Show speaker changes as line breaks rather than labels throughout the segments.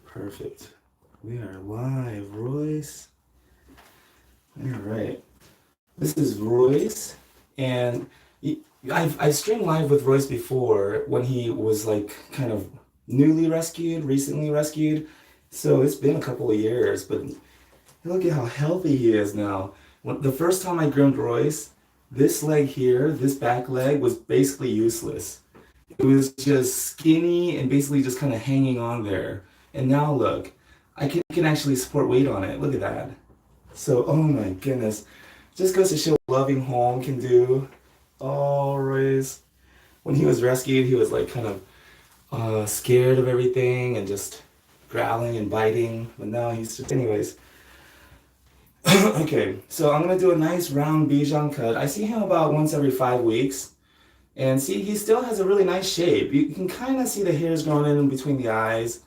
Perfect. We are live, Royce. All right. This is Royce, and I've streamed live with Royce before when he was like kind of newly rescued, recently rescued. So it's been a couple of years, but look at how healthy he is now. The first time I groomed Royce, this leg here, this back leg was basically useless. It was just skinny and basically just kind of hanging on there. And now look, I can actually support weight on it. Look at that. So, oh my goodness. Just goes to show what loving home can do. Always. When he was rescued, he was like kind of scared of everything and just growling and biting. But now he's just, anyways. Okay, so I'm gonna do a nice round Bichon cut. I see him about once every 5 weeks. And see, he still has a really nice shape. You can kind of see the hairs growing in between the eyes.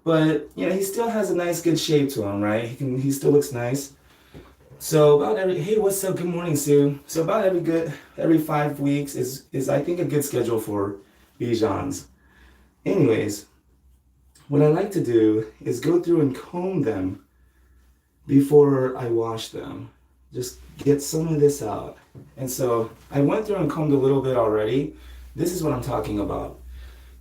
But, you know, he still has a nice, good shape to him, right? He still looks nice. So about hey, what's up? Good morning, Sue. So about every 5 weeks is I think a good schedule for Bichons. Anyways, what I like to do is go through and comb them before I wash them. Just get some of this out. And so I went through and combed a little bit already. This is what I'm talking about.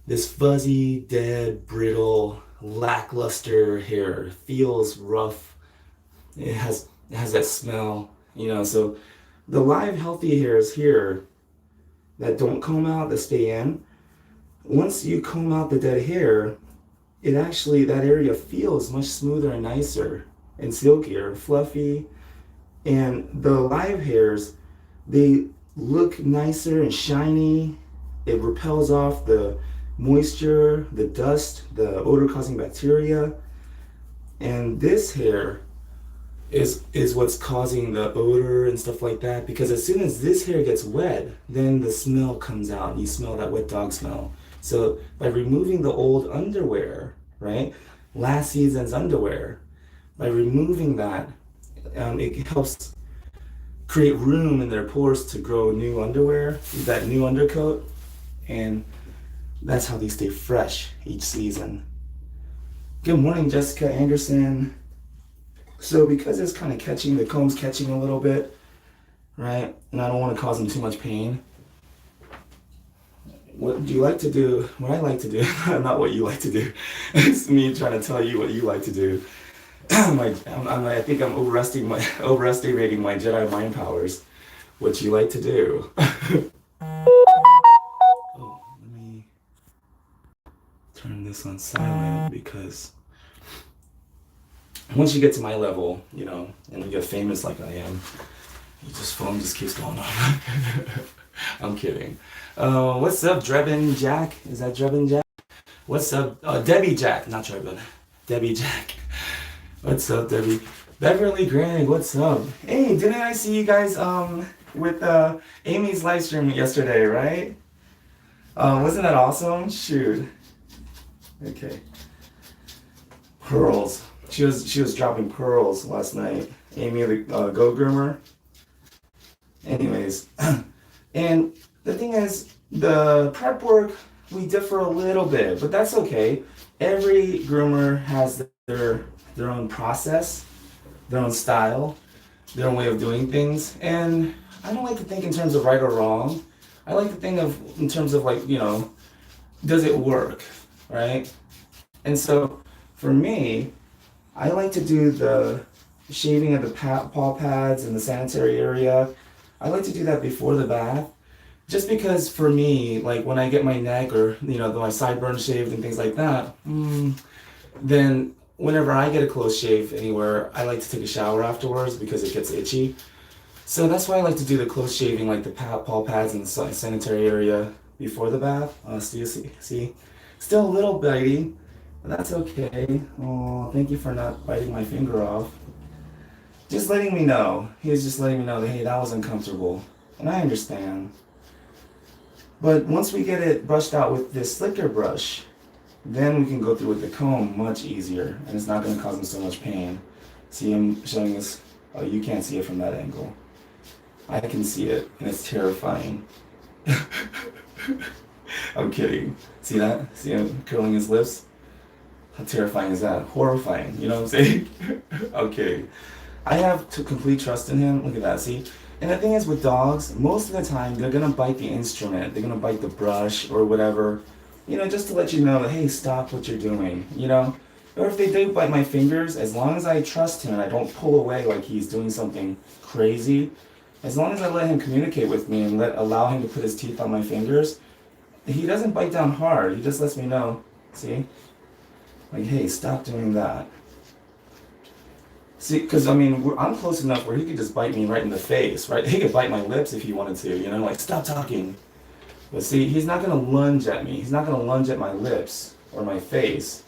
This fuzzy, dead, brittle, lackluster hair feels rough. It has that smell, you know. So the live healthy hairs here that don't comb out, that stay in, once you comb out the dead hair, it actually, that area feels much smoother and nicer and silkier, fluffy. And the live hairs, they look nicer and shiny. It repels off the moisture, the dust, the odor causing bacteria. And this hair is what's causing the odor and stuff like that, because as soon as this hair gets wet, then the smell comes out. You smell that wet dog smell. So by removing the old underwear, right, last season's underwear, by removing that, it helps create room in their pores to grow new underwear, that new undercoat, and that's how they stay fresh each season. Good morning, Jessica Anderson. So because it's kind of catching, the comb's catching a little bit, right? And I don't want to cause them too much pain. What do you like to do? What I like to do, not what you like to do. It's me trying to tell you what you like to do. I think I'm overestimating my Jedi mind powers. What you like to do. Oh, let me turn this on silent, because once you get to my level, you know, and you get famous like I am, phone just keeps going on. I'm kidding. What's up, Drebin Jack? Is that Drebin Jack? What's up, Debbie Jack? Not Drebin. Debbie Jack. What's up, Debbie? Beverly Greg, what's up? Hey, didn't I see you guys with Amy's live stream yesterday, right? Wasn't that awesome? Shoot. Okay. Pearls. She was dropping pearls last night. Amy, the Go Groomer. Anyways, and the thing is, the prep work, we differ a little bit, but that's okay. Every groomer has their own process, their own style, their own way of doing things, and I don't like to think in terms of right or wrong. I like to think in terms of, like, you know, does it work, right? And so for me, I like to do the shaving of the paw pads and the sanitary area. I like to do that before the bath, just because for me, like when I get my neck or, you know, my sideburns shaved and things like that, then whenever I get a close shave anywhere, I like to take a shower afterwards because it gets itchy. So that's why I like to do the close shaving, like the paw pads and the sanitary area before the bath. See? Still a little bitey, but that's okay. Oh, thank you for not biting my finger off. Just letting me know. He was just letting me know that, hey, that was uncomfortable. And I understand. But once we get it brushed out with this slicker brush, then we can go through with the comb much easier. And it's not going to cause him so much pain. See, I'm showing this. Oh, you can't see it from that angle. I can see it, and it's terrifying. I'm kidding. See that? See him curling his lips? How terrifying is that? Horrifying, you know what I'm saying? Okay. I have complete trust in him. Look at that, see? And the thing is with dogs, most of the time they're gonna bite the instrument. They're gonna bite the brush or whatever, you know, just to let you know, hey, stop what you're doing, you know? Or if they do bite my fingers, as long as I trust him and I don't pull away like he's doing something crazy, as long as I let him communicate with me and allow him to put his teeth on my fingers, he doesn't bite down hard. He just lets me know, see? Like, hey, stop doing that. See, because I mean, I'm close enough where he could just bite me right in the face, right? He could bite my lips if he wanted to, you know, like, stop talking. But see, he's not going to lunge at me. He's not going to lunge at my lips or my face.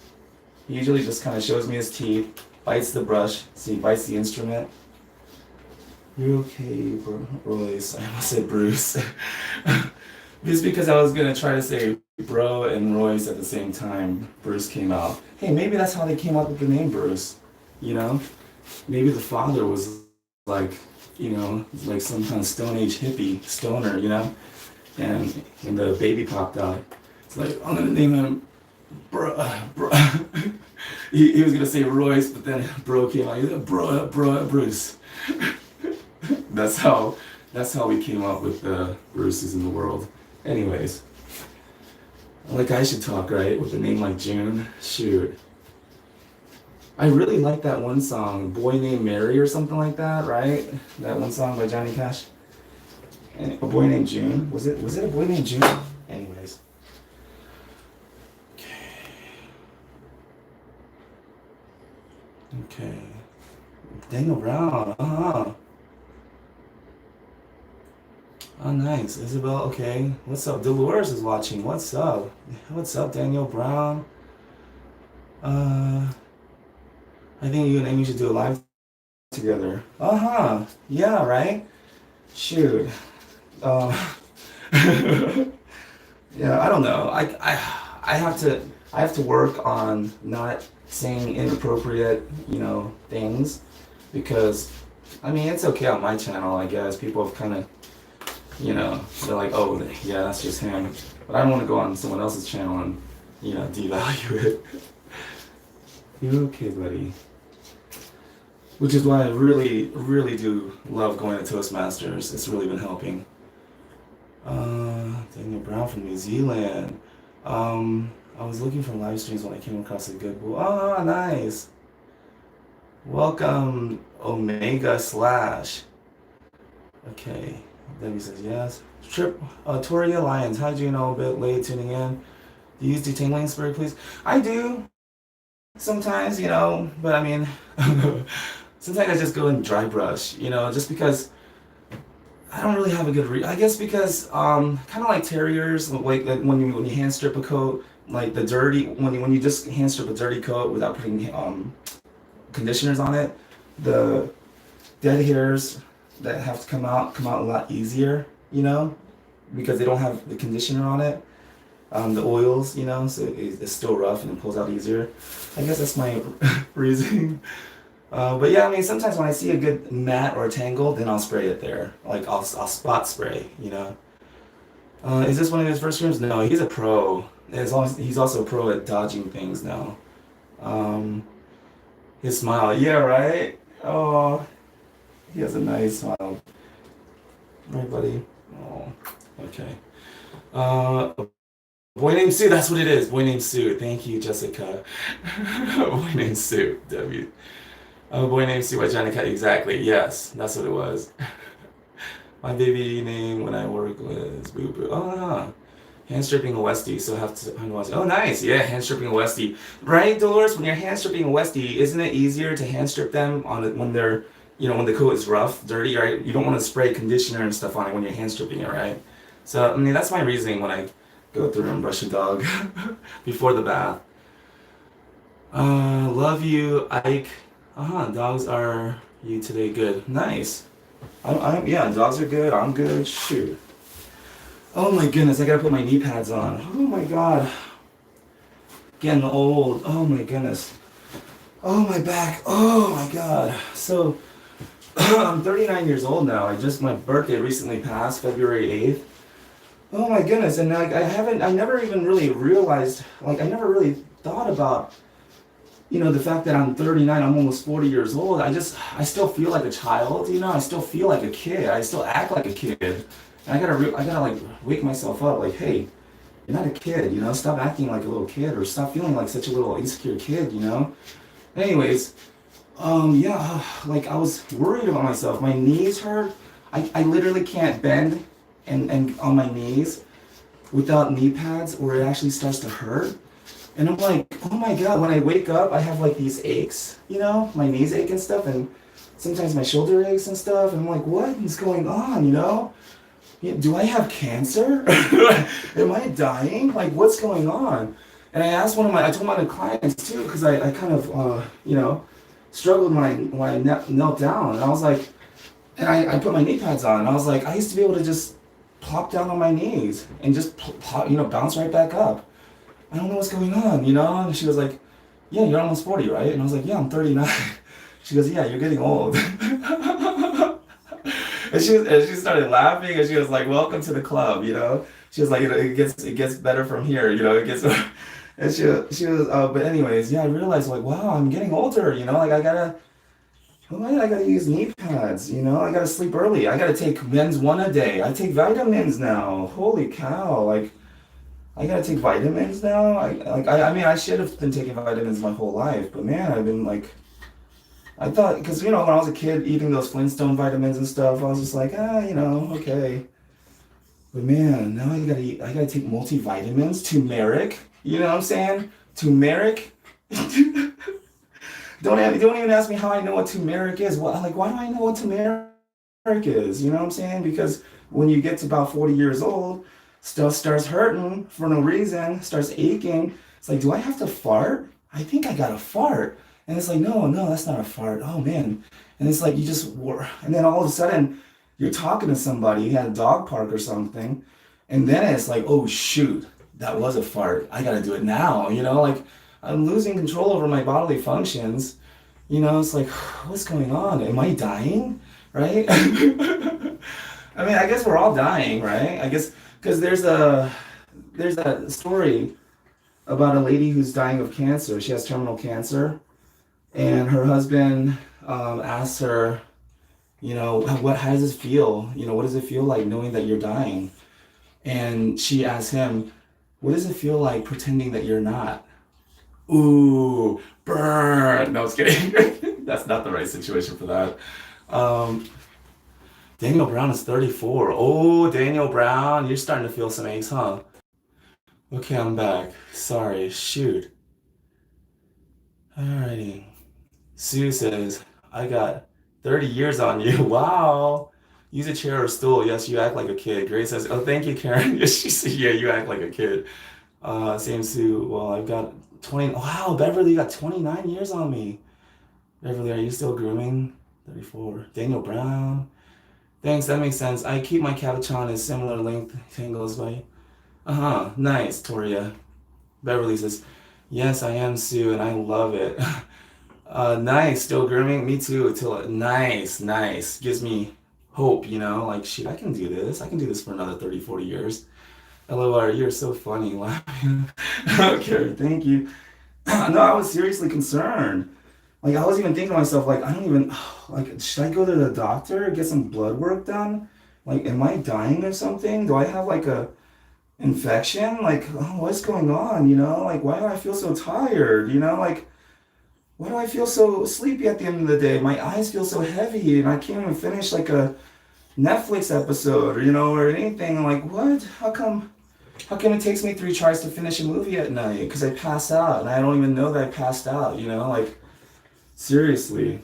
He usually just kind of shows me his teeth, bites the brush, see, bites the instrument. You're okay, Royce. I almost said Bruce. Just because I was going to try to say bro and Royce at the same time, Bruce came out. Hey, maybe that's how they came up with the name Bruce, you know? Maybe the father was like, you know, like some kind of Stone Age hippie, stoner, you know? And when the baby popped out, it's like, I'm gonna name him bro. He was gonna say Royce, but then bro came out. He's like, bro, Bruce. That's how we came up with the Bruces in the world. Anyways, like I should talk, right? With a name like June. Shoot. I really like that one song, Boy Named Mary or something like that, right? That one song by Johnny Cash. And A Boy Named June. Was it A Boy Named June? Anyways. Okay. Daniel Brown. Oh, nice. Isabel, okay. What's up? Dolores is watching. What's up? What's up, Daniel Brown? I think you and Amy should do a live together. Yeah, right? Shoot. Yeah, I don't know. I have to work on not saying inappropriate, you know, things, because I mean, it's okay on my channel, I guess. People have kind of, you know, they're like, oh yeah, that's just him. But I don't want to go on someone else's channel and, you know, devalue it. You're okay, buddy. Which is why I really, really do love going to Toastmasters. It's really been helping. Daniel Brown from New Zealand. I was looking for live streams when I came across a good bull. Oh, nice. Welcome, Omega Slash. Okay, Debbie says yes. Toria Lyons, hi Gino, a bit late tuning in. Do you use detangling spray, please? I do. Sometimes, you know, but I mean, sometimes I just go and dry brush, you know, just because I don't really have a good I guess because kind of like terriers, like when you hand strip a coat, like the dirty when you just hand strip a dirty coat without putting conditioners on it, the dead hairs that have to come out a lot easier, you know, because they don't have the conditioner on it. The oils, you know, so it's still rough and it pulls out easier. I guess that's my reasoning. But yeah, I mean, sometimes when I see a good mat or a tangle, then I'll spray it there. Like I'll spot spray, you know. Is this one of his first streams? No, he's a pro. He's also a pro at dodging things now. His smile, yeah, right? Oh, he has a nice smile. Right, buddy? Oh, okay. Boy named Sue, that's what it is. Boy named Sue. Thank you, Jessica. Boy named Sue. W. Boy named Sue by Johnny Cat. Exactly. Yes, that's what it was. My baby name when I work was Boo Boo. Oh, hand stripping a Westie. So have to. Oh, nice. Yeah, hand stripping a Westie. Right, Dolores? When you're hand stripping a Westie, isn't it easier to hand strip them when they're, you know, when the coat is rough, dirty, right? You don't want to spray conditioner and stuff on it when you're hand stripping it, right? So I mean, that's my reasoning when I go through and brush a dog before the bath. Love you, Ike. Dogs are you today good? Nice. Yeah, dogs are good. I'm good. Shoot. Oh my goodness, I gotta put my knee pads on. Oh my god. Getting old. Oh my goodness. Oh my back. Oh my god. So, I'm 39 years old now. My birthday recently passed, February 8th. Oh my goodness, and I never even really realized, like I never really thought about the fact that I'm 39, I'm almost 40 years old, I still feel like a child, I still feel like a kid. I still act like a kid. And I gotta like wake myself up, like, hey, you're not a kid, stop acting like a little kid or stop feeling like such a little insecure kid. Anyways, yeah, like I was worried about myself. My knees hurt. I literally can't bend and on my knees without knee pads or it actually starts to hurt. And I'm like, oh my God, when I wake up, I have like these aches, my knees ache and stuff, and sometimes my shoulder aches and stuff. And I'm like, what is going on? Do I have cancer? Am I dying? Like, what's going on? And I told one of my clients too, because I kind of, struggled when I knelt down. And I was like, and I put my knee pads on. And I was like, I used to be able to just plop down on my knees and just, bounce right back up. I don't know what's going on, And she was like, yeah, you're almost 40, right? And I was like, yeah, I'm 39. She goes, yeah, you're getting old. And she started laughing and she was like, welcome to the club, She was like, it gets better from here, it gets, and she was, but anyways, yeah, I realized like, wow, I'm getting older, like I gotta use knee pads, I gotta sleep early. I gotta take men's one a day. I take vitamins now. Holy cow, like, I gotta take vitamins now. I mean, I should have been taking vitamins my whole life, but man, I've been like, I thought, because when I was a kid eating those Flintstone vitamins and stuff, I was just like, okay. But man, now I gotta take multivitamins, turmeric. You know what I'm saying? Turmeric. Don't even ask me how I know what turmeric is. Why do I know what turmeric is? You know what I'm saying? Because when you get to about 40 years old, stuff starts hurting for no reason, starts aching. It's like, do I have to fart? I think I got to fart. And it's like, no, that's not a fart. Oh man. And it's like, and then all of a sudden you're talking to somebody at a dog park or something. And then it's like, oh shoot, that was a fart. I got to do it now. Like I'm losing control over my bodily functions. It's like, what's going on? Am I dying? Right? I mean, I guess we're all dying, right? I guess, because there's that story about a lady who's dying of cancer. She has terminal cancer, and her husband asks her, how does it feel? What does it feel like knowing that you're dying? And she asks him, what does it feel like pretending that you're not? Ooh, burn. No, I was kidding. That's not the right situation for that. Daniel Brown is 34. Oh, Daniel Brown, you're starting to feel some aches, huh? Okay, I'm back. Sorry, shoot. Alrighty. Sue says, I got 30 years on you. Wow. Use a chair or stool. Yes, you act like a kid. Grace says, oh, thank you, Karen. Yes, she said, yeah, you act like a kid. Same Sue. Well, I've got 20. Wow, Beverly, you got 29 years on me. Beverly, are you still grooming? 34. Daniel Brown. Thanks, that makes sense. I keep my cabochon in similar length tangles by. Nice, Toria. Beverly says, yes, I am Sue, and I love it. Nice, still grooming? Me too. Nice. Gives me hope, like, shit, I can do this. I can do this for another 30, 40 years. LOR, you're so funny, laughing. Okay, thank you. No, I was seriously concerned. Like, I was even thinking to myself, like, like, should I go to the doctor, get some blood work done? Like, am I dying of something? Do I have, like, a infection? Like, oh, what's going on, Like, why do I feel so tired, Like, why do I feel so sleepy at the end of the day? My eyes feel so heavy, and I can't even finish, like, a Netflix episode, or anything. I'm like, what? How come it takes me 3 tries to finish a movie at night? Because I pass out, and I don't even know that I passed out, Like, seriously,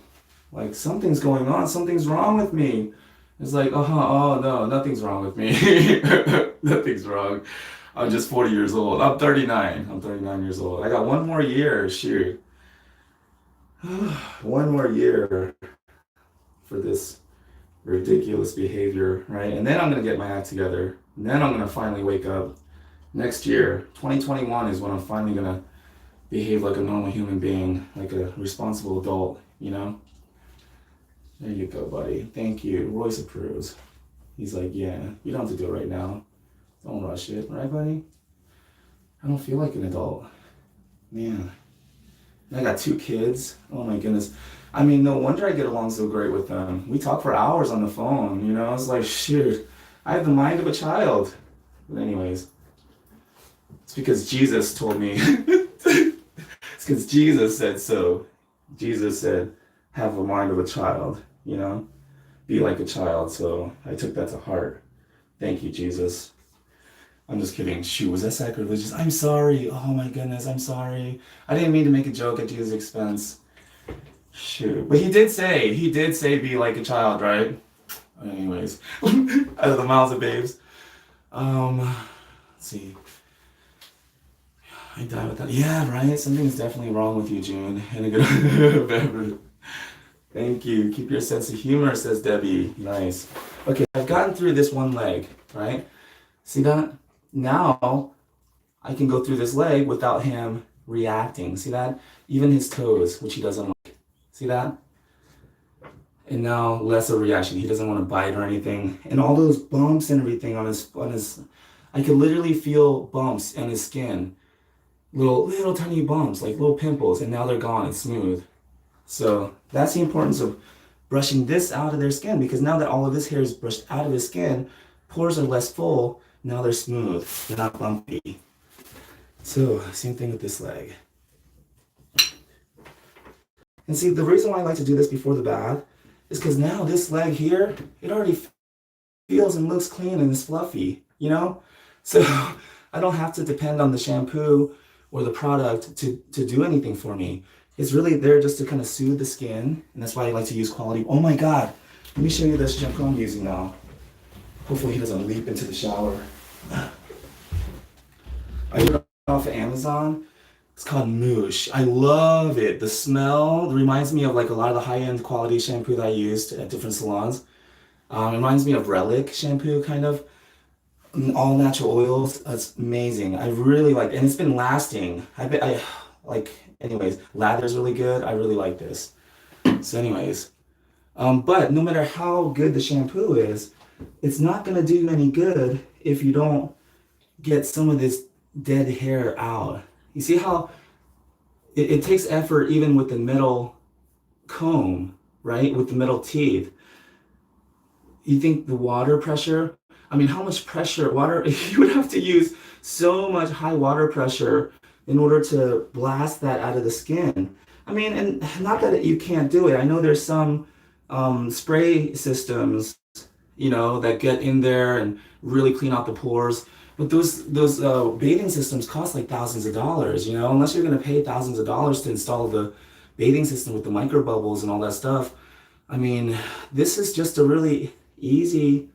like something's going on, something's wrong with me. It's like, oh no, nothing's wrong with me. Nothing's wrong. I'm just 40 years old. I'm 39. I'm 39 years old. I got one more year, shoot. One more year for this ridiculous behavior, right? And then I'm gonna get my act together. And then I'm gonna finally wake up. Next year, 2021 is when I'm finally gonna behave like a normal human being, like a responsible adult, There you go, buddy. Thank you. Royce approves. He's like, yeah, you don't have to do it right now. Don't rush it, right, buddy? I don't feel like an adult. Man. And I got 2 kids. Oh my goodness. I mean, no wonder I get along so great with them. We talk for hours on the phone, you know? It's like, shoot, I have the mind of a child. But anyways, it's because Jesus told me. It's because Jesus said so. Jesus said, have the mind of a child, you know? Be like a child. So I took that to heart. Thank you, Jesus. I'm just kidding. Shoot, was that sacrilegious? I'm sorry. Oh my goodness, I'm sorry. I didn't mean to make a joke at Jesus' expense. Shoot. But he did say be like a child, right? Anyways, out of the mouths of babes. Let's see. I die with that. Yeah, right? Something's definitely wrong with you, June. And a good Thank you. Keep your sense of humor, says Debbie. Nice. Okay, I've gotten through this one leg, right? See that? Now I can go through this leg without him reacting. See that? Even his toes, which he doesn't like. See that? And now less of a reaction. He doesn't want to bite or anything. And all those bumps and everything on his I could literally feel bumps on his skin. Little tiny bumps, like little pimples, and now they're gone. It's smooth. So that's the importance of brushing this out of their skin, because now that all of this hair is brushed out of his skin, pores are less full. Now they're smooth. They're not bumpy. So same thing with this leg. And see, the reason why I like to do this before the bath is because now this leg here, it already feels and looks clean and is fluffy, you know? So I don't have to depend on the shampoo or the product to do anything for me. It's really there just to kind of soothe the skin, and that's why I like to use quality. Oh my God, let me show you this shampoo I'm using now. Hopefully he doesn't leap into the shower. I got it off of Amazon. It's called Moosh. I love it. The smell reminds me of like a lot of the high-end quality shampoo that I used at different salons. It reminds me of Relic shampoo, kind of. All natural oils. It's amazing. I really like it. And it's been lasting. Anyways, lather's really good. I really like this. So anyways, but no matter how good the shampoo is, it's not gonna do you any good if you don't get some of this dead hair out. You see how it takes effort even with the metal comb, right? With the metal teeth. You think the water pressure, I mean, how much pressure, you would have to use so much high water pressure in order to blast that out of the skin. I mean, and not that you can't do it. I know there's some spray systems, you know, that get in there and really clean out the pores. But those bathing systems cost like thousands of dollars, you know, unless you're gonna pay thousands of dollars to install the bathing system with the micro bubbles and all that stuff. I mean, this is just a really easy,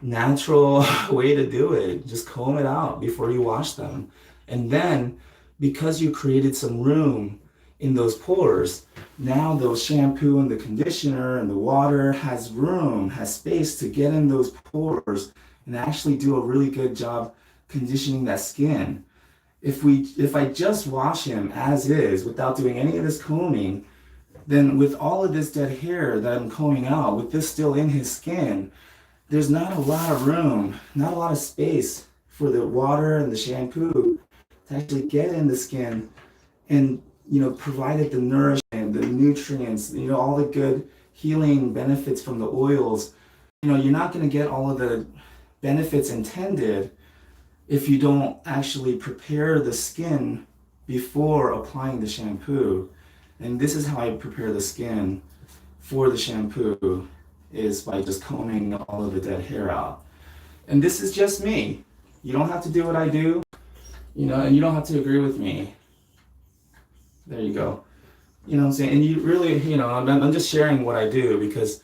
natural way to do it. Just comb it out before you wash them. And then, because you created some room in those pores, now the shampoo and the conditioner and the water has room, has space to get in those pores and actually do a really good job conditioning that skin. If I just wash him as is without doing any of this combing, then with all of this dead hair that I'm combing out, with this still in his skin, there's not a lot of room, not a lot of space for the water and the shampoo to actually get in the skin and, you know, provide it the nourishment, the nutrients, you know, all the good healing benefits from the oils. You know, you're not going to get all of the benefits intended if you don't actually prepare the skin before applying the shampoo. And this is how I prepare the skin for the shampoo, is by just combing all of the dead hair out. And this is just me. You don't have to do what I do, you know, and you don't have to agree with me. There you go. You know what I'm saying? And you really, you know, I'm just sharing what I do, because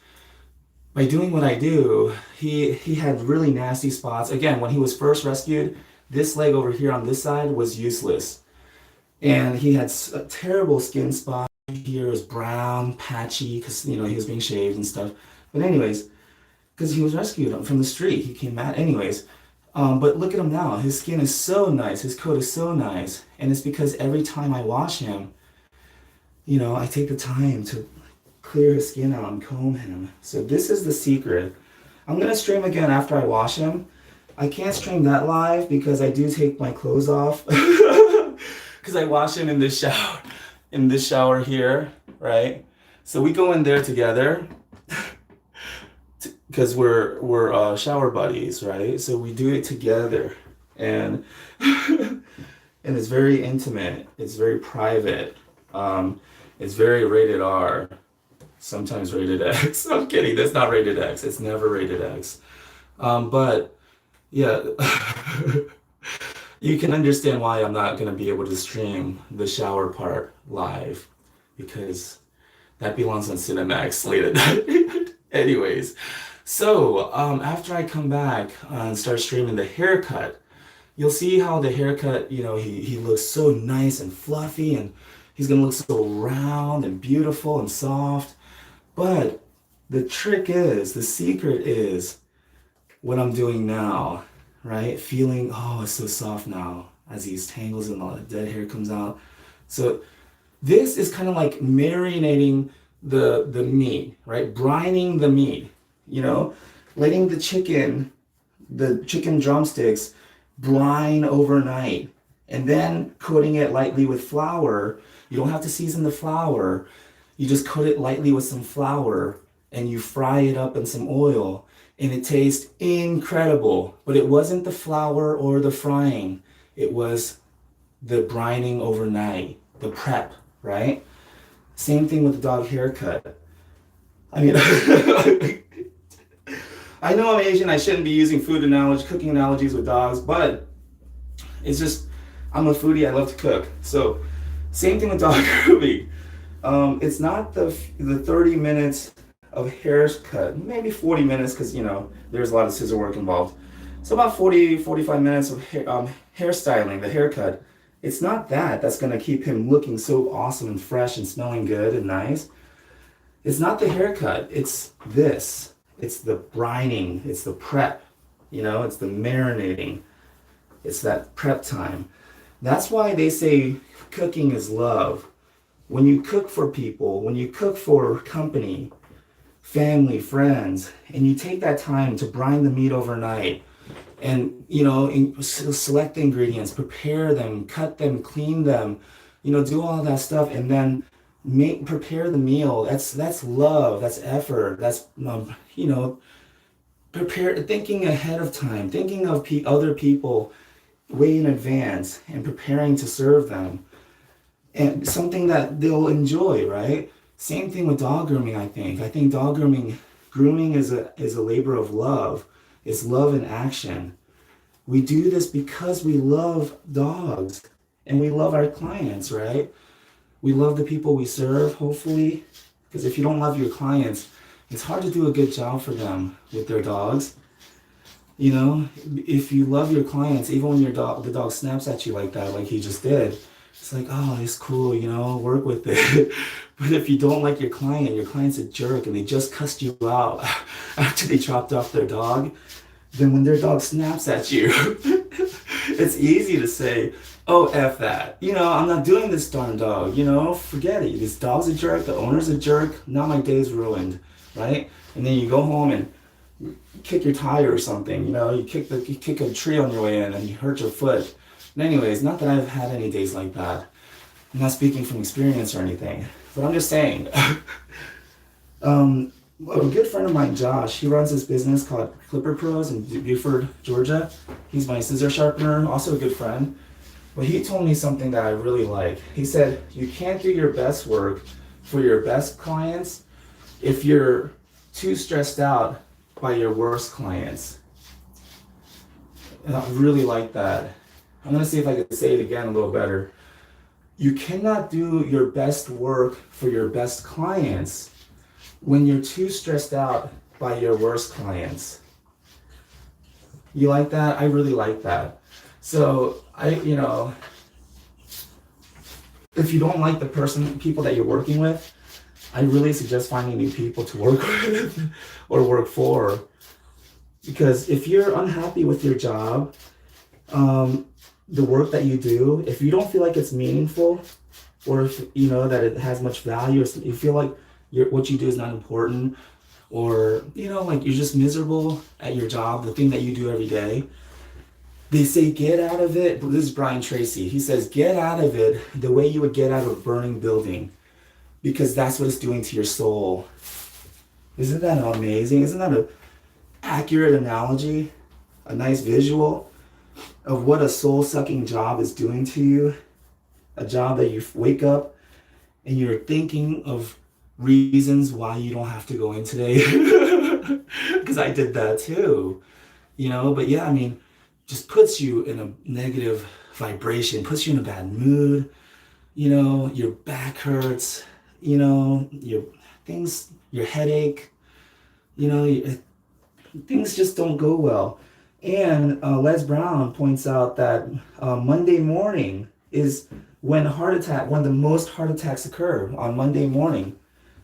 by doing what I do, he had really nasty spots. Again, when he was first rescued, this leg over here on this side was useless. And he had a terrible skin spot. Here was brown, patchy, because, you know, he was being shaved and stuff. But anyways, because he was rescued from the street, he came out anyways. But look at him now. His skin is so nice. His coat is so nice. And it's because every time I wash him, you know, I take the time to clear his skin out and comb him. So this is the secret. I'm going to stream again after I wash him. I can't stream that live because I do take my clothes off because I wash him in the shower. in this shower here, right? So we go in there together because we're shower buddies, right? So we do it together, and and it's very intimate. It's very private. It's very rated R, sometimes rated X. I'm kidding. That's not rated X. It's never rated X. But yeah, you can understand why I'm not gonna be able to stream the shower part live because that belongs on Cinemax late at night. Anyways, so after I come back and start streaming the haircut, you'll see how the haircut, he looks so nice and fluffy, and he's gonna look so round and beautiful and soft. But the secret is what I'm doing now, right? Feeling, oh, it's so soft now as these tangles and all the dead hair comes out. So this is kind of like marinating the meat, right? Brining the meat, letting the chicken drumsticks brine overnight, and then coating it lightly with flour. You don't have to season the flour. You just coat it lightly with some flour and you fry it up in some oil, and it tastes incredible. But it wasn't the flour or the frying. It was the brining overnight, the prep, right? Same thing with the dog haircut. I mean, I know I'm Asian. I shouldn't be using cooking analogies with dogs, but it's just, I'm a foodie. I love to cook. So same thing with dog grooming. It's not the 30 minutes of haircut, maybe 40 minutes because, there's a lot of scissor work involved. So about 45 minutes of hairstyling, the haircut. It's not that's going to keep him looking so awesome and fresh and smelling good and nice. It's not the haircut. It's this. It's the brining. It's the prep. It's the marinating. It's that prep time. That's why they say cooking is love. When you cook for people, when you cook for company, family, friends, and you take that time to brine the meat overnight, and select the ingredients, prepare them, cut them, clean them, do all that stuff, and then prepare the meal. That's love. That's effort. That's thinking ahead of time, thinking of other people way in advance, and preparing to serve them, and something that they'll enjoy, right? Same thing with dog grooming. I think dog grooming is a labor of love. It's love in action. We do this because we love dogs and we love our clients, right? We love the people we serve, hopefully, because if you don't love your clients, it's hard to do a good job for them with their dogs. If you love your clients, even when the dog snaps at you like that, like he just did, it's like, oh, it's cool, work with it. But if you don't like your client's a jerk and they just cussed you out after they dropped off their dog, then when their dog snaps at you, it's easy to say, oh, F that. I'm not doing this darn dog, forget it. This dog's a jerk, the owner's a jerk, now my day's ruined, right? And then you go home and kick your tire or something, you kick a tree on your way in and you hurt your foot. And anyways, not that I've had any days like that. I'm not speaking from experience or anything, but I'm just saying. A good friend of mine, Josh, he runs this business called Clipper Pros in Buford, Georgia. He's my scissor sharpener, also a good friend. But he told me something that I really like. He said, you can't do your best work for your best clients if you're too stressed out by your worst clients. And I really like that. I'm going to see if I can say it again a little better. You cannot do your best work for your best clients when you're too stressed out by your worst clients. You like that? I really like that. So if you don't like the people that you're working with, I really suggest finding new people to work with or work for. Because if you're unhappy with your job, the work that you do, if you don't feel like it's meaningful, or if that it has much value, or you feel like what you do is not important, or like you're just miserable at your job, the thing that you do every day, They say get out of it. This is Brian Tracy. He says get out of it the way you would get out of a burning building, because that's what it's doing to your soul. Isn't that amazing? Isn't that an accurate analogy? A nice visual of what a soul-sucking job is doing to you? A job that you wake up and you're thinking of reasons why you don't have to go in today. Because I did that too, but yeah, I mean, just puts you in a negative vibration, puts you in a bad mood, your back hurts, your headache, things just don't go well. And Les Brown points out that Monday morning is when the most heart attacks occur on Monday morning.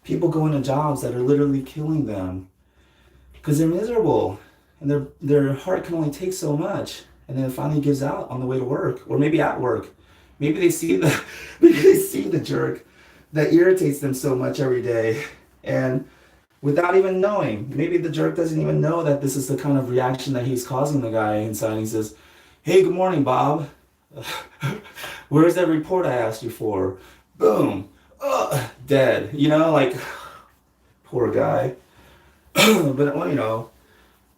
People go into jobs that are literally killing them because they're miserable and their heart can only take so much, and then it finally gives out on the way to work, or maybe at work. Maybe they see the jerk that irritates them so much every day, and without even knowing, maybe the jerk doesn't even know that this is the kind of reaction that he's causing the guy inside. He says, "Hey, good morning, Bob. Where's that report I asked you for?" Boom. Dead. Like, poor guy. But, well,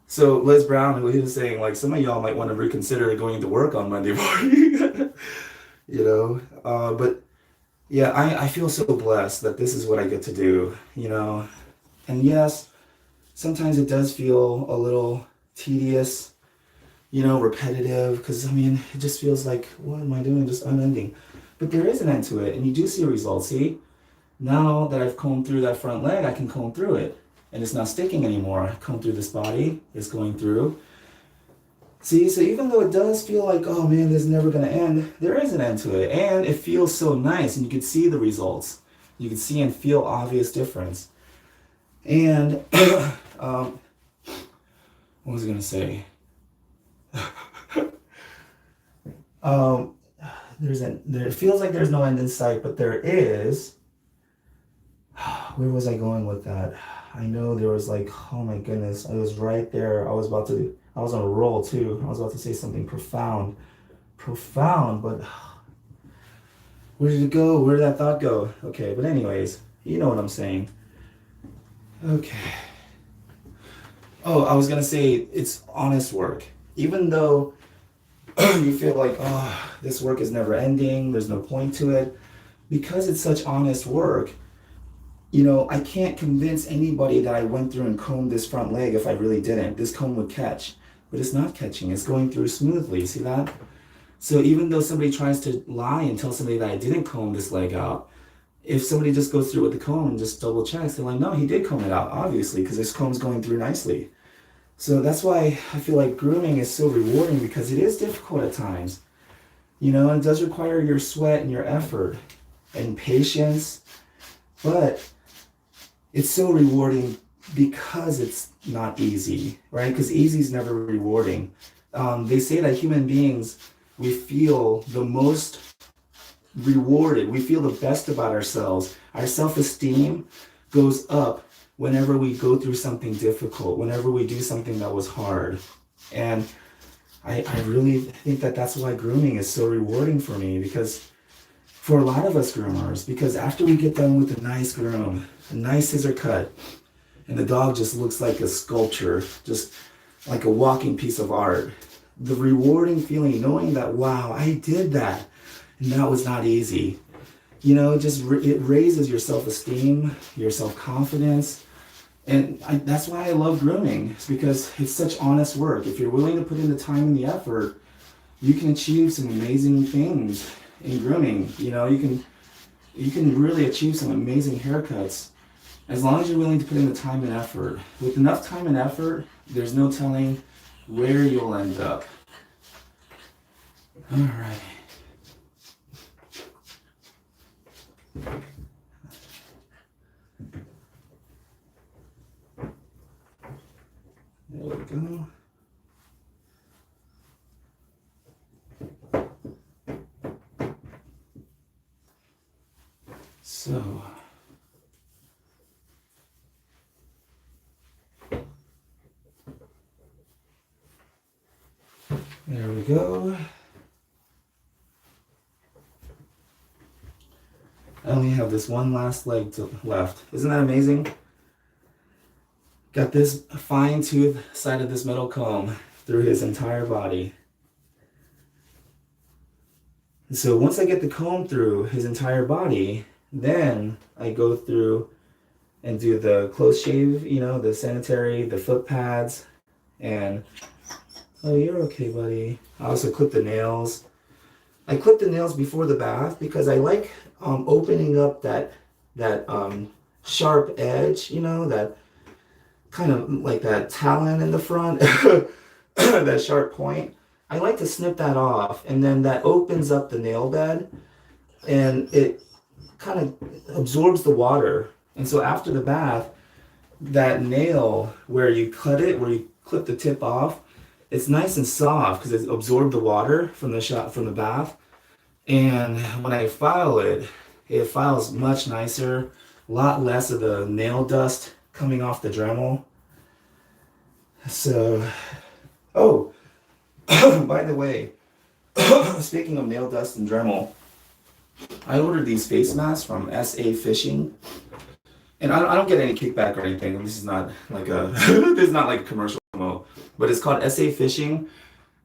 so Les Brown, who he was saying, like, some of y'all might want to reconsider going into work on Monday morning. But yeah, I feel so blessed that this is what I get to do, And yes, sometimes it does feel a little tedious, repetitive, because, it just feels like, what am I doing? Just unending. But there is an end to it, and you do see a result. See, now that I've combed through that front leg, I can comb through it, and it's not sticking anymore. I comb through this body, it's going through. See, so even though it does feel like, oh man, this is never going to end, there is an end to it, and it feels so nice, and you can see the results. You can see and feel obvious difference. And what was I going to say? It feels like there's no end in sight, but there is. Where was I going with that? I know there was like, oh my goodness, I was right there. I was on a roll too. I was about to say something profound, but where did it go? Where did that thought go? Okay, but anyways, you know what I'm saying. Okay. Oh, I was gonna say it's honest work. Even though you feel like, oh, this work is never ending, there's no point to it, because it's such honest work, I can't convince anybody that I went through and combed this front leg if I really didn't. This comb would catch, but it's not catching. It's going through smoothly. See that? So even though somebody tries to lie and tell somebody that I didn't comb this leg out, if somebody just goes through with the comb and just double checks, they're like, no, he did comb it out, obviously, because this comb's going through nicely. So that's why I feel like grooming is so rewarding, because it is difficult at times. And it does require your sweat and your effort and patience, but it's so rewarding because it's not easy, right? Because easy is never rewarding. They say that human beings, we feel the most rewarded. We feel the best about ourselves. Our self-esteem goes up whenever we go through something difficult, whenever we do something that was hard. And I really think that that's why grooming is so rewarding for me, because for a lot of us groomers, because after we get done with a nice groom, a nice scissor cut, and the dog just looks like a sculpture, just like a walking piece of art, the rewarding feeling knowing that, wow, I did that, and that was not easy. It raises your self-esteem, your self-confidence. And that's why I love grooming. It's because it's such honest work. If you're willing to put in the time and the effort, you can achieve some amazing things in grooming. You can really achieve some amazing haircuts as long as you're willing to put in the time and effort. With enough time and effort, there's no telling where you'll end up. All right. There we go. So, there we go. I only have this one last leg left. Isn't that amazing? Got this fine tooth side of this metal comb through his entire body. So once I get the comb through his entire body, then I go through and do the close shave, you know, the sanitary, the foot pads, and oh, you're okay, buddy. I also clip the nails. I clip the nails before the bath because I like opening up that sharp edge, you know, that kind of like that talon in the front, that sharp point. I like to snip that off, and then that opens up the nail bed, and it kind of absorbs the water. And so after the bath, that nail where you cut it, where you clip the tip off, it's nice and soft because it's absorbed the water from the bath. And when I file it, it files much nicer, a lot less of the nail dust coming off the Dremel. So, oh, by the way, speaking of nail dust and Dremel, I ordered these face masks from SA Fishing, and I don't get any kickback or anything. This is not like a this is not like a commercial promo, but it's called SA Fishing,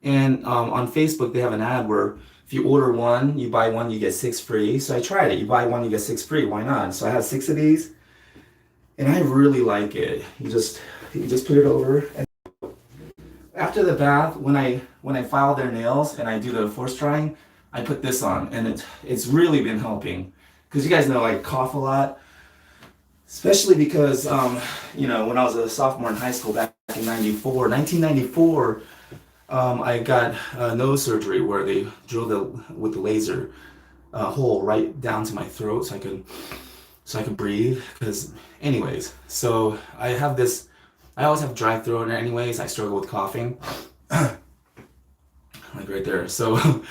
and on Facebook they have an ad where if you order one, you buy one, you get 6 free. So I tried it. You buy one, you get 6 free. Why not? So I have 6 of these, and I really like it. You just put it over. And after the bath, when I file their nails and I do the force drying, I put this on, and it's really been helping. Because you guys know I cough a lot, especially because you know, when I was a sophomore in high school back in 1994, I got nose surgery where they drilled with the laser hole right down to my throat so I could breathe. Because anyways, so I have this. I always have dry throat, and anyways, I struggle with coughing, like right there. So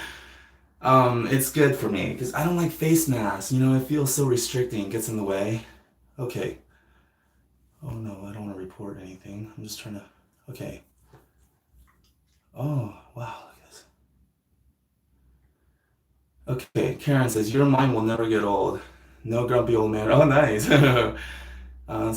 it's good for me because I don't like face masks. You know, it feels so restricting, it gets in the way. Okay. Oh no, I don't want to report anything. I'm just trying to. Okay. Oh wow, look at this. Okay, Karen says your mind will never get old. No grumpy old man. Oh, nice.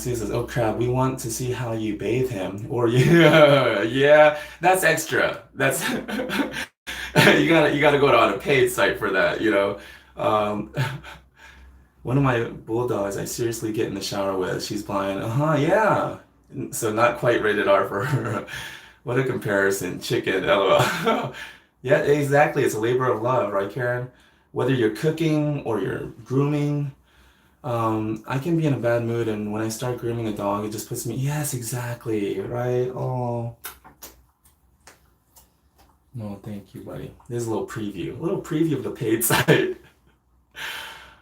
Sue says, "Oh crap, we want to see how you bathe him." Or yeah, yeah, that's extra. That's you gotta go on a paid site for that, you know. Um, one of my bulldogs, I seriously get in the shower with. She's blind. Yeah. So not quite rated R for her. What a comparison, chicken. LOL. Yeah, exactly. It's a labor of love, right, Karen? Whether you're cooking or you're grooming. I can be in a bad mood, and when I start grooming a dog, it just puts me, yes, exactly, right? Oh, no, thank you, buddy. There's a little preview of the paid site.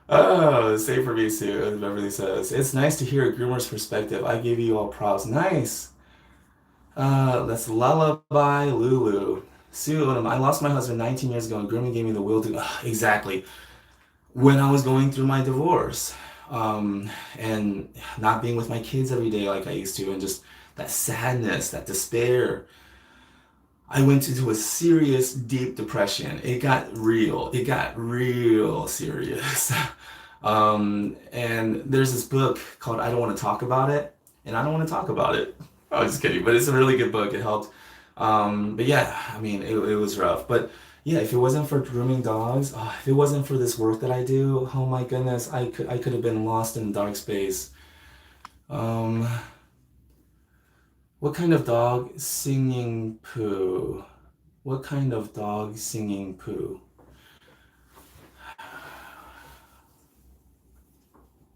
Oh, save for me, Sue, as Beverly says. It's nice to hear a groomer's perspective. I give you all props. Nice. That's Lullaby Lulu. Sue, I lost my husband 19 years ago, and grooming gave me the will to, exactly. When I was going through my divorce, and not being with my kids every day like I used to, and just that sadness, that despair, I went into a serious, deep depression. It got real. It got real serious. And there's this book called I Don't Want to Talk About It, and I don't want to talk about it. I was just kidding, but it's a really good book. It helped. But yeah, I mean, it was rough. But yeah, if it wasn't for grooming dogs, if it wasn't for this work that I do, oh my goodness, I could have been lost in dark space. Um, what kind of dog singing poo? What kind of dog singing poo?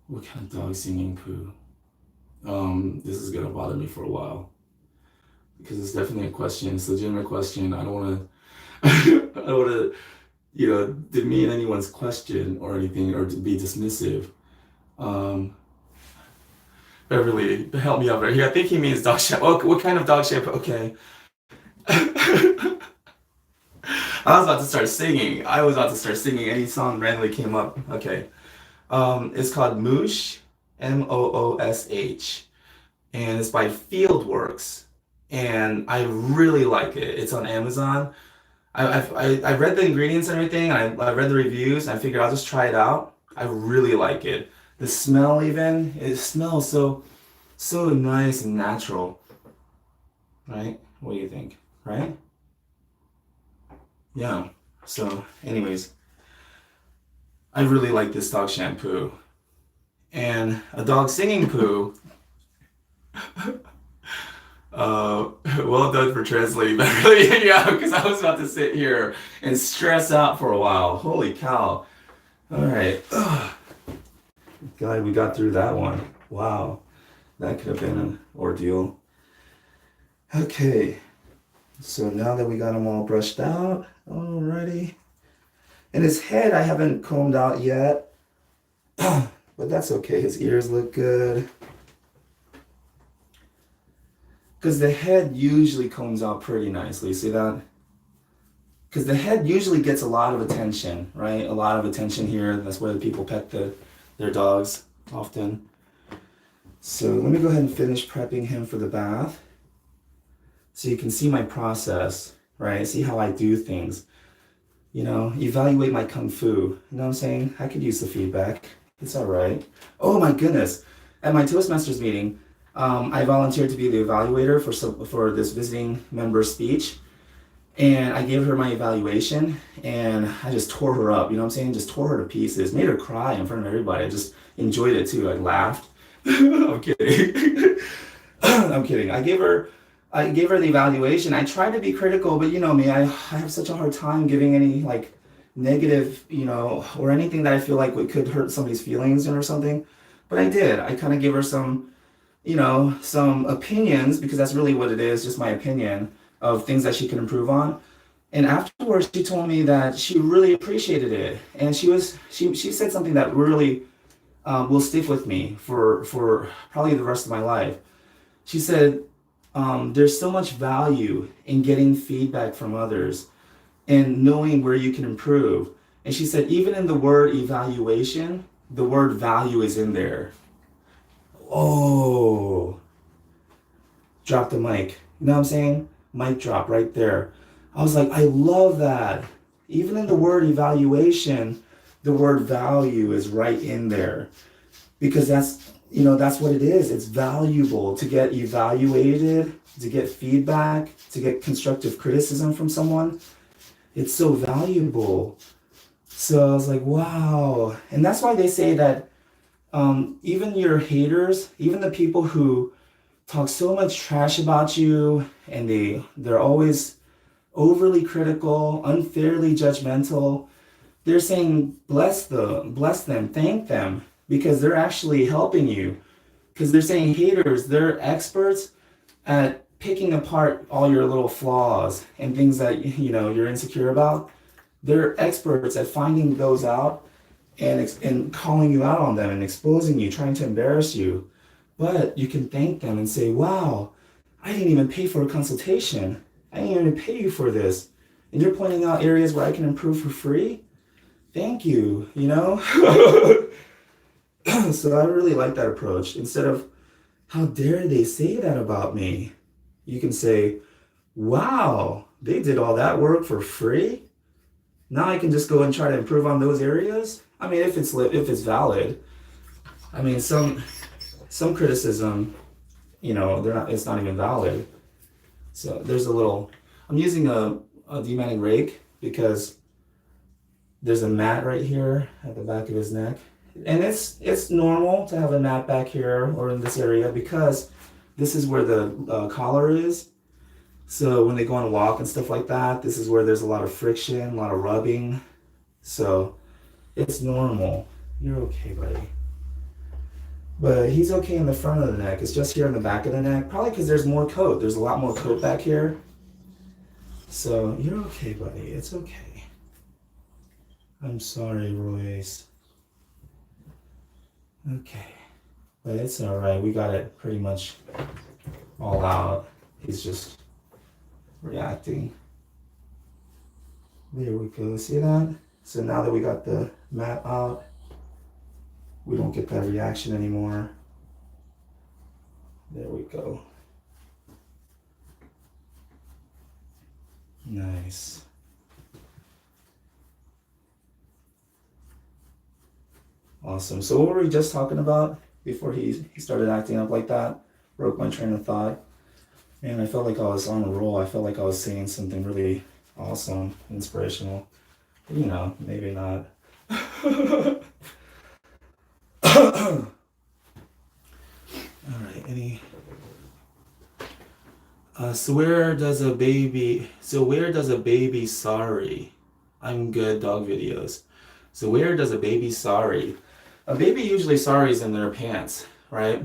What kind of dog singing poo? This is gonna bother me for a while because it's definitely a question. It's a legitimate question. I don't want to. I don't want to, you know, demean anyone's question or anything or to be dismissive. Beverly, help me out right here. I think he means dog shampoo. Oh, what kind of dog shampoo? Okay. I was about to start singing. Any song randomly came up. Okay. It's called Moosh, Moosh, and it's by Fieldworks, and I really like it. It's on Amazon. I read the ingredients and everything, and I read the reviews, and I figured I'll just try it out. I really like it. The smell even, it smells so nice and natural, right? What do you think? Right? Yeah. So, anyways, I really like this dog shampoo. And a dog singing poo. Uh, well done for translating that. Really, yeah, because I was about to sit here and stress out for a while. Holy cow. All right. Ugh. Glad we got through that one. Wow. That could have been an ordeal. Okay. So now that we got him all brushed out, alrighty. And his head I haven't combed out yet, but that's okay. His ears look good. Because the head usually combs out pretty nicely. See that? Because the head usually gets a lot of attention, right? A lot of attention here. That's where the people pet their dogs often. So let me go ahead and finish prepping him for the bath. So you can see my process, right? See how I do things. You know, evaluate my kung fu. You know what I'm saying? I could use the feedback. It's all right. Oh my goodness. At my Toastmasters meeting, I volunteered to be the evaluator for this visiting member speech. And I gave her my evaluation and I just tore her up. You know what I'm saying? Just tore her to pieces. Made her cry in front of everybody. I just enjoyed it too. I laughed. I'm kidding. I'm kidding. I gave her the evaluation. I tried to be critical, but you know me, I have such a hard time giving any like negative, or anything that I feel like could hurt somebody's feelings or something. But I did. I kind of gave her some opinions, because that's really what it is, just my opinion of things that she could improve on. And afterwards, she told me that she really appreciated it, and she said something that really will stick with me for probably the rest of my life. She said, there's so much value in getting feedback from others and knowing where you can improve. And she said, even in the word evaluation, the word value is in there. Oh, drop the mic. You know what I'm saying? Mic drop right there. I was like, I love that. Even in the word evaluation, the word value is right in there. Because that's what it is. It's valuable to get evaluated, to get feedback, to get constructive criticism from someone. It's so valuable. So I was like, wow. And that's why they say that even your haters, even the people who talk so much trash about you, and they're always overly critical, unfairly judgmental, they're saying bless them, thank them, because they're actually helping you. Because they're saying haters, they're experts at picking apart all your little flaws and things that you're insecure about. They're experts at finding those out and calling you out on them and exposing you, trying to embarrass you. But you can thank them and say, wow, I didn't even pay for a consultation. I didn't even pay you for this. And you're pointing out areas where I can improve for free? Thank you, So I really like that approach. Instead of, how dare they say that about me? You can say, wow, they did all that work for free? Now I can just go and try to improve on those areas? I mean, if it's valid. I mean, some criticism, it's not even valid. So there's I'm using a dematic rake because there's a mat right here at the back of his neck. And it's normal to have a mat back here or in this area because this is where the collar is. So when they go on a walk and stuff like that, this is where there's a lot of friction, a lot of rubbing. So it's normal. You're okay, buddy. But he's okay in the front of the neck. It's just here in the back of the neck. Probably because there's more coat. There's a lot more coat back here. So you're okay, buddy. It's okay. I'm sorry, Royce. Okay. But it's all right. We got it pretty much all out. He's just reacting. There we go. See that? So now that we got the mat out, we don't get that reaction anymore. There we go. Nice. Awesome. So what were we just talking about before he started acting up like that? Broke my train of thought. And I felt like I was on a roll. I felt like I was saying something really awesome, inspirational. You know, maybe not. All right, any so where does a baby sorry? I'm good dog videos. So where does a baby sorry? A baby usually sorries in their pants, right?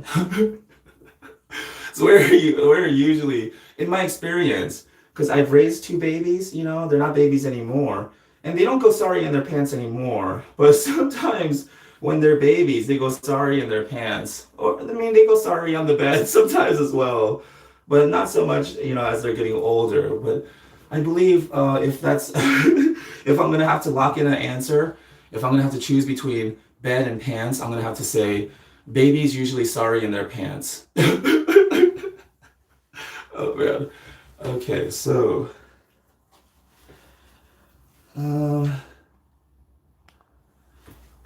So where are usually, in my experience, because I've raised two babies, you know, they're not babies anymore, and they don't go sorry in their pants anymore. But sometimes when they're babies, they go sorry in their pants. Or I mean, they go sorry on the bed sometimes as well, but not so much, you know, as they're getting older. But I believe if that's if I'm gonna have to lock in an answer, if I'm gonna have to choose between bed and pants, I'm gonna have to say babies usually sorry in their pants. Oh man. Okay, so um,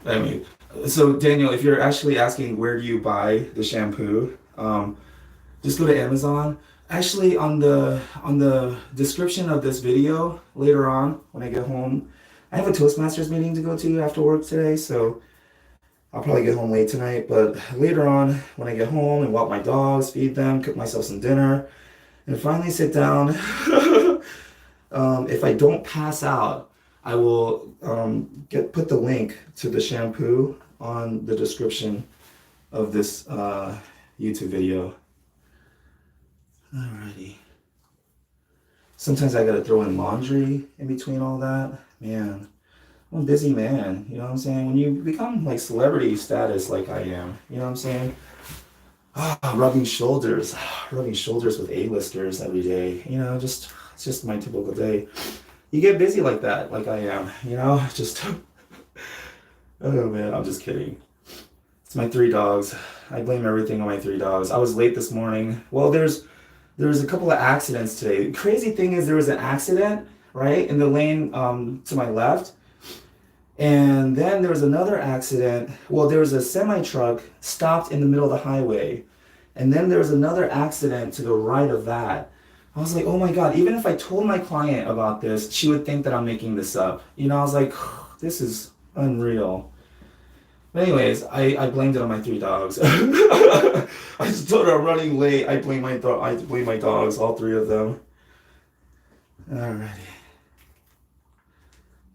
I mean, so Daniel, if you're actually asking where do you buy the shampoo, just go to Amazon. Actually, on the description of this video later on when I get home, I have a Toastmasters meeting to go to after work today, so I'll probably get home late tonight. But later on, when I get home and walk my dogs, feed them, cook myself some dinner, and finally sit down, if I don't pass out, I will put the link to the shampoo on the description of this YouTube video. Alrighty. Sometimes I gotta throw in laundry in between all that. Man, I'm a busy man, you know what I'm saying? When you become like celebrity status like I am, you know what I'm saying? Rubbing shoulders with A-listers every day, you know, it's just my typical day. You get busy like that, like I am, you know, just, oh man, I'm just kidding. It's my three dogs. I blame everything on my three dogs. I was late this morning. Well, there's a couple of accidents today. The crazy thing is there was an accident, right, in the lane to my left. And then there was another accident. Well, there was a semi-truck stopped in the middle of the highway. And then there was another accident to the right of that. I was like, oh my God, even if I told my client about this, she would think that I'm making this up. You know, I was like, this is unreal. But anyways, I blamed it on my three dogs. I just told her I'm running late. I blame my dogs, all three of them. Alrighty.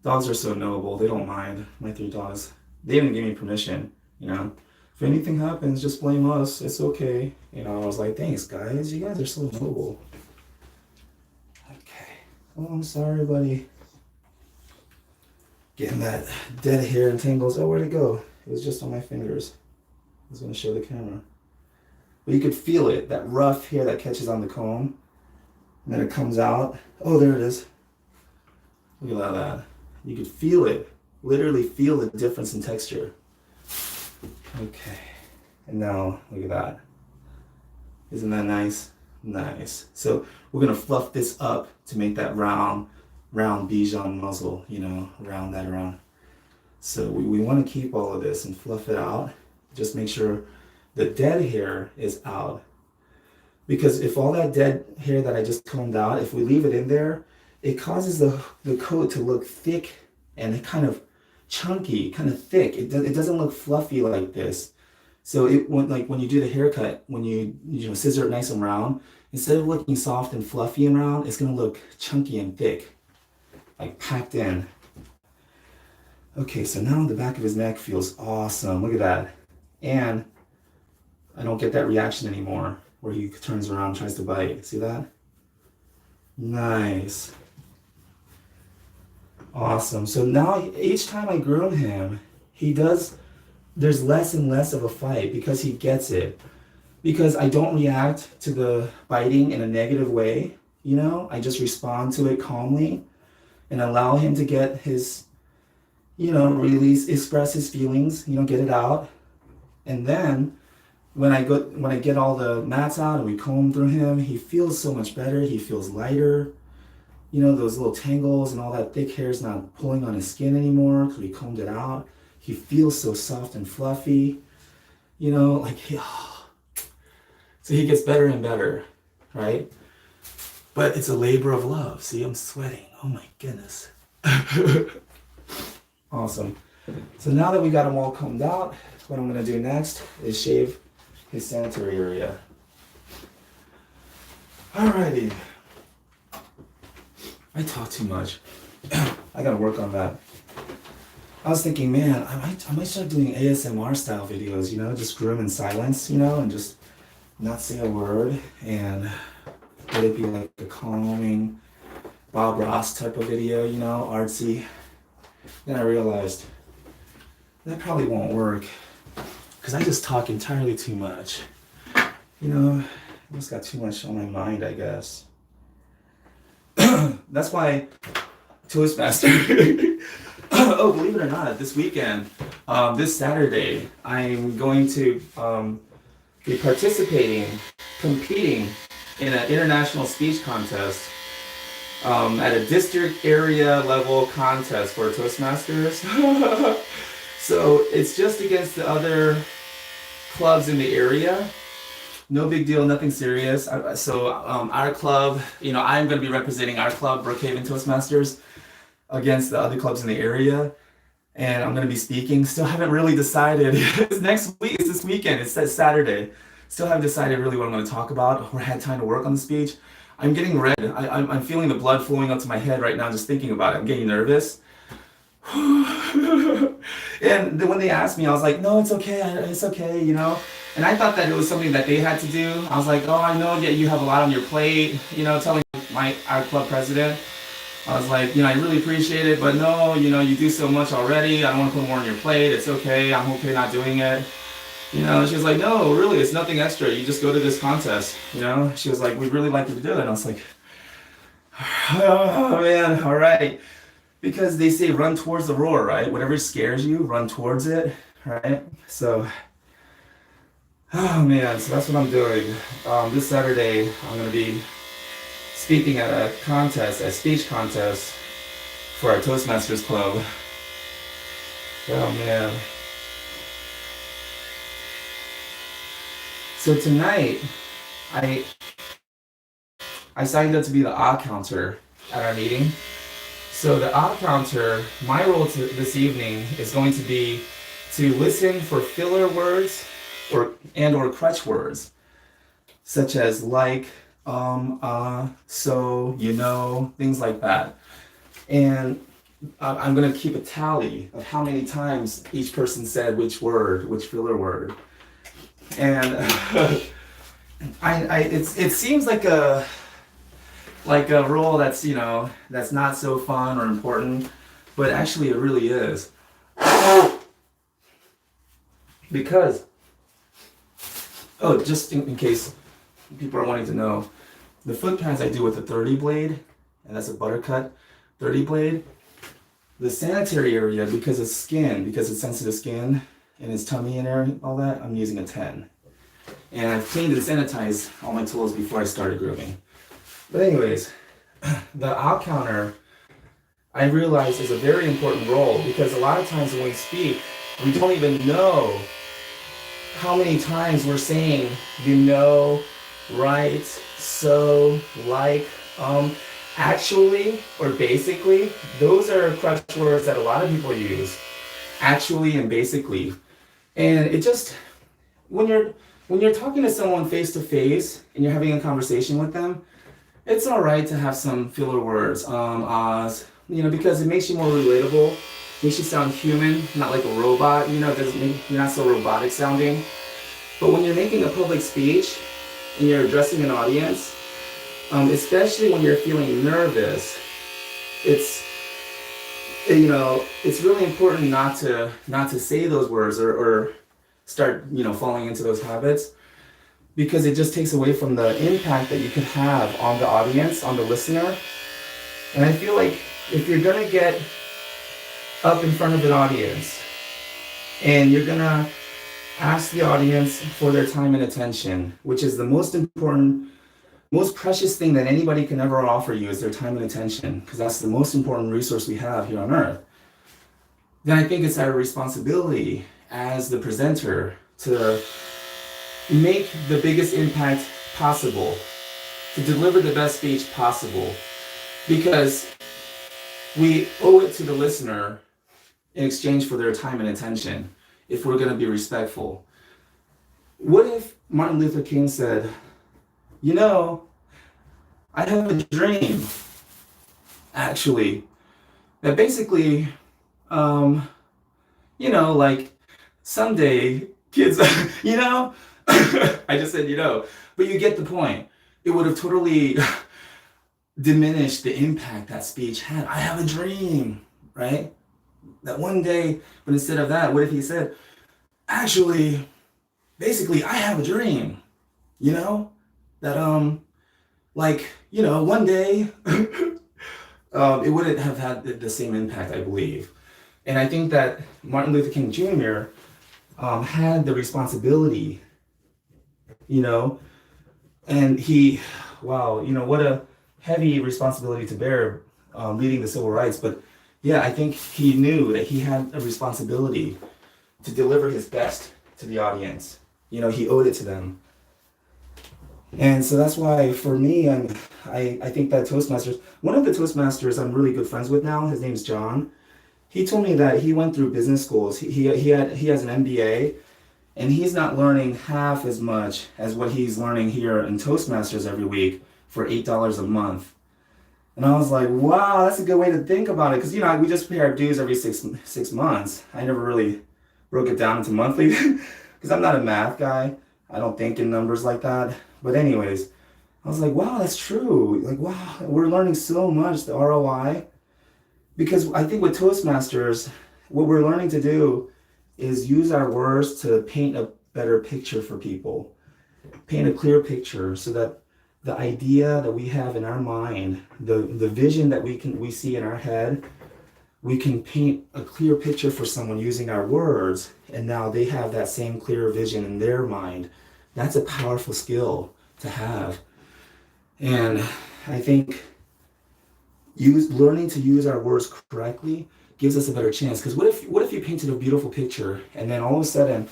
Dogs are so knowable. They don't mind. My three dogs. They even gave me permission, you know. If anything happens, just blame us. It's okay. You know, I was like, thanks, guys. You guys are so knowable. Okay. Oh, I'm sorry, buddy. Getting that dead hair and tangles. Oh, where'd it go? It was just on my fingers. I was going to show the camera. But you could feel it. That rough hair that catches on the comb. And then it comes out. Oh, there it is. Look at that. You could feel it, literally feel the difference in texture. Okay, and now look at that. Isn't that nice? Nice. So we're gonna fluff this up to make that round Bichon muzzle, you know, round that around. So we wanna keep all of this and fluff it out. Just make sure the dead hair is out. Because if all that dead hair that I just combed out, if we leave it in there, it causes the coat to look thick and kind of chunky, kind of thick. It doesn't look fluffy like this. So when you do the haircut, when you scissor it nice and round, instead of looking soft and fluffy and round, it's gonna look chunky and thick, like packed in. Okay, so now the back of his neck feels awesome. Look at that. And I don't get that reaction anymore where he turns around and tries to bite. See that? Nice. Awesome. So now each time I groom him, there's less and less of a fight because he gets it. Because I don't react to the biting in a negative way, you know? I just respond to it calmly and allow him to get his, you know, express his feelings, you know, get it out. And then when I get all the mats out and we comb through him, he feels so much better. He feels lighter. You know, those little tangles and all that thick hair is not pulling on his skin anymore because we combed it out. He feels so soft and fluffy, you know, like so he gets better and better, right? But it's a labor of love. See, I'm sweating. Oh my goodness. Awesome. So now that we got him all combed out, what I'm gonna do next is shave his sanitary area. Alrighty. I talk too much. I gotta work on that. I was thinking, man, I might start doing ASMR style videos, you know, just groom in silence, you know, and just not say a word, and let it be like a calming Bob Ross type of video, you know, artsy. Then I realized that probably won't work because I just talk entirely too much. You know, I just got too much on my mind, I guess. That's why Toastmasters. Oh, believe it or not, this weekend, this Saturday, I'm going to be competing in an international speech contest at a district area level contest for Toastmasters. So it's just against the other clubs in the area. No big deal, nothing serious. Our club, you know, I'm going to be representing our club, Brookhaven Toastmasters, against the other clubs in the area. And I'm going to be speaking. Still haven't really decided. It's next week. It's this weekend. It's Saturday. Still haven't decided really what I'm going to talk about or had time to work on the speech. I'm getting red. I'm feeling the blood flowing up to my head right now just thinking about it. I'm getting nervous. And then when they asked me, I was like, no, it's okay, you know. And I thought that it was something that they had to do. I was like, oh, I know that you have a lot on your plate, you know, telling our club president. I was like, you know, I really appreciate it, but no, you know, you do so much already. I don't want to put more on your plate. It's okay. I'm okay not doing it. You know, she was like, no, really, it's nothing extra. You just go to this contest, you know. She was like, we'd really like you to do it. And I was like, oh, man, all right. Because they say run towards the roar, right? Whatever scares you, run towards it, right? So, oh, man, so that's what I'm doing. This Saturday, I'm going to be speaking at a speech contest for our Toastmasters Club. Oh, man. So tonight, I signed up to be the odd counter at our meeting. So the odd counter, my role this evening is going to be to listen for filler words or crutch words, such as like, so, you know, things like that. And I'm going to keep a tally of how many times each person said which filler word. And it seems like a role that's, you know, that's not so fun or important, but actually it really is. Because, just in case people are wanting to know, the foot pads I do with a 30 blade, and that's a buttercut 30 blade. The sanitary area, because it's sensitive skin, and his tummy and all that, I'm using a 10. And I've cleaned and sanitized all my tools before I started grooming. But anyways, the odd counter, I realize, is a very important role because a lot of times when we speak, we don't even know how many times we're saying, you know, right, so, like, actually, or basically. Those are crutch words that a lot of people use, actually and basically. And it just, when you're talking to someone face to face and you're having a conversation with them, it's all right to have some filler words, you know, because it makes you more relatable, makes you sound human, not like a robot, you know, you're not so robotic sounding. But when you're making a public speech and you're addressing an audience, especially when you're feeling nervous, it's really important not to say those words or start, you know, falling into those habits, because it just takes away from the impact that you can have on the audience, on the listener. And I feel like if you're gonna get up in front of an audience and you're gonna ask the audience for their time and attention, which is the most important, most precious thing that anybody can ever offer you, is their time and attention, because that's the most important resource we have here on earth. then I think it's our responsibility as the presenter to make the biggest impact possible, to deliver the best speech possible, because we owe it to the listener in exchange for their time and attention if we're going to be respectful. What if Martin Luther King said, you know, I have a dream, actually, that basically, like someday kids, I just said, but you get the point. It would have totally diminished the impact that speech had. I have a dream, right? That one day, but instead of that, what if he said, actually, basically, I have a dream, that, one day, it wouldn't have had the same impact, I believe. And I think that Martin Luther King Jr. Had the responsibility, and what a heavy responsibility to bear, leading the civil rights. But yeah, I think he knew that he had a responsibility to deliver his best to the audience. He owed it to them. And so that's why, for me, I think that one of the Toastmasters I'm really good friends with now, his name's John. He told me that he went through business schools. He has an MBA, and he's not learning half as much as what he's learning here in Toastmasters every week for $8 a month. And I was like, wow, that's a good way to think about it. Because, we just pay our dues every six months. I never really broke it down into monthly because I'm not a math guy. I don't think in numbers like that. But anyways, I was like, wow, that's true. Like, wow, we're learning so much, the ROI. Because I think with Toastmasters, what we're learning to do is use our words to paint a better picture for people. Paint a clear picture so that the idea that we have in our mind, the vision that we see in our head, we can paint a clear picture for someone using our words, and now they have that same clear vision in their mind. That's a powerful skill to have. And I think learning to use our words correctly gives us a better chance. Because what if you painted a beautiful picture, and then all of a sudden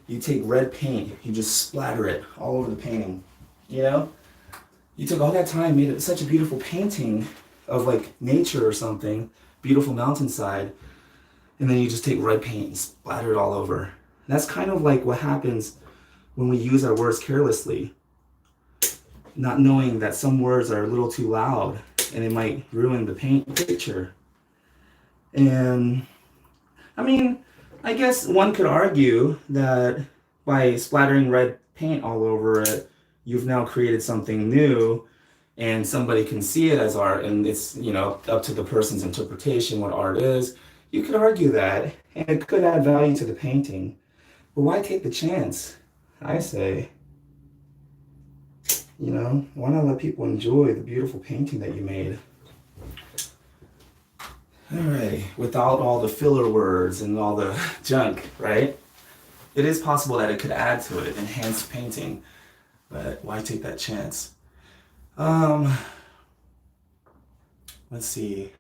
you take red paint, you just splatter it all over the painting, You took all that time, made it such a beautiful painting of like nature or something, beautiful mountainside, and then you just take red paint and splatter it all over. And that's kind of like what happens when we use our words carelessly, not knowing that some words are a little too loud and it might ruin the picture. And I guess one could argue that by splattering red paint all over it, you've now created something new, and somebody can see it as art, and it's, up to the person's interpretation what art is. You could argue that, and it could add value to the painting. But why take the chance? I say, why not let people enjoy the beautiful painting that you made? All right, without all the filler words and all the junk, right? It is possible that it could add to it, enhance the painting. But why take that chance? Let's see.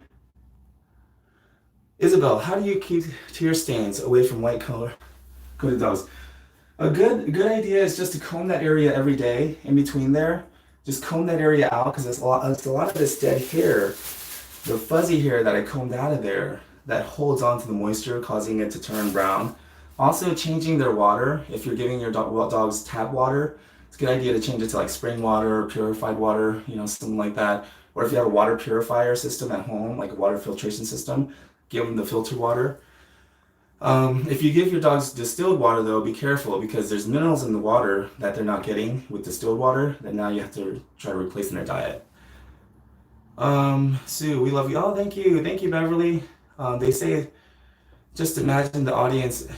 Isabel, how do you keep tear stains away from white coated dogs? A good idea is just to comb that area every day in between there. Just comb that area out, because it's a lot of this dead hair, the fuzzy hair that I combed out of there, that holds on to the moisture, causing it to turn brown. Also, changing their water. If you're giving your dogs tap water, it's a good idea to change it to like spring water or purified water, something like that. Or if you have a water purifier system at home, like a water filtration system, give them the filtered water. If you give your dogs distilled water, though, be careful, because there's minerals in the water that they're not getting with distilled water that now you have to try to replace in their diet. Sue, we love you. Oh, thank you, Beverly. They say, just imagine the audience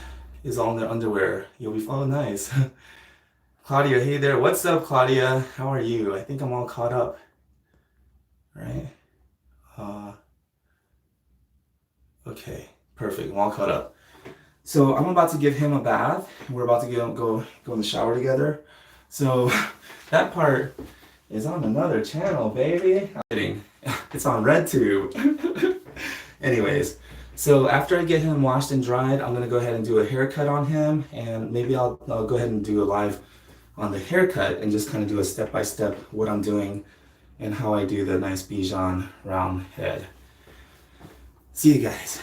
is all in their underwear. You'll be, oh, nice. Claudia, hey there. What's up, Claudia? How are you? I think I'm all caught up, right? Okay, perfect. I'm all caught up. So I'm about to give him a bath. We're about to go in the shower together. So that part is on another channel, baby. I'm kidding. It's on RedTube. Anyways, So after I get him washed and dried, I'm gonna go ahead and do a haircut on him, and maybe I'll go ahead and do a live on the haircut and just kind of do a step-by-step what I'm doing and how I do the nice Bichon round head. See you guys.